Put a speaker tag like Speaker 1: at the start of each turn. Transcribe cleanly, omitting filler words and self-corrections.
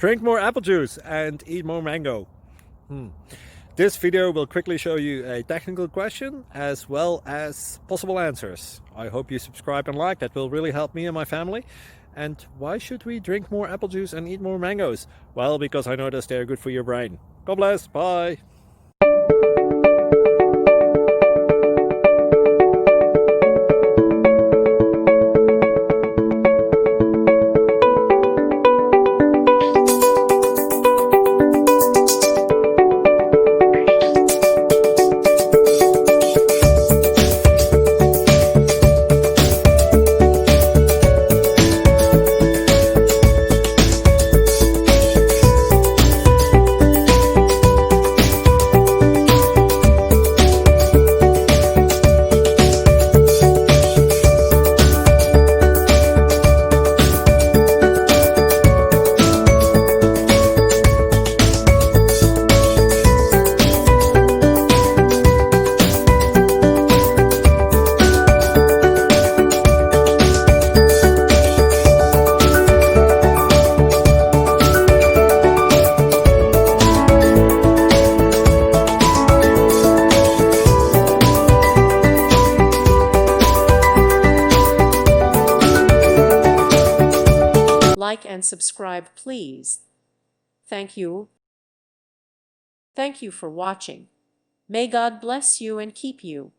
Speaker 1: Drink more apple juice and eat more mango. This video will quickly show you a technical question as well as possible answers. I hope you subscribe and like, that will really help me and my family. And why should we drink more apple juice and eat more mangoes? Well, because I noticed they're good for your brain. God bless, bye!
Speaker 2: Like and subscribe, please. Thank you. Thank you for watching. May God bless you and keep you.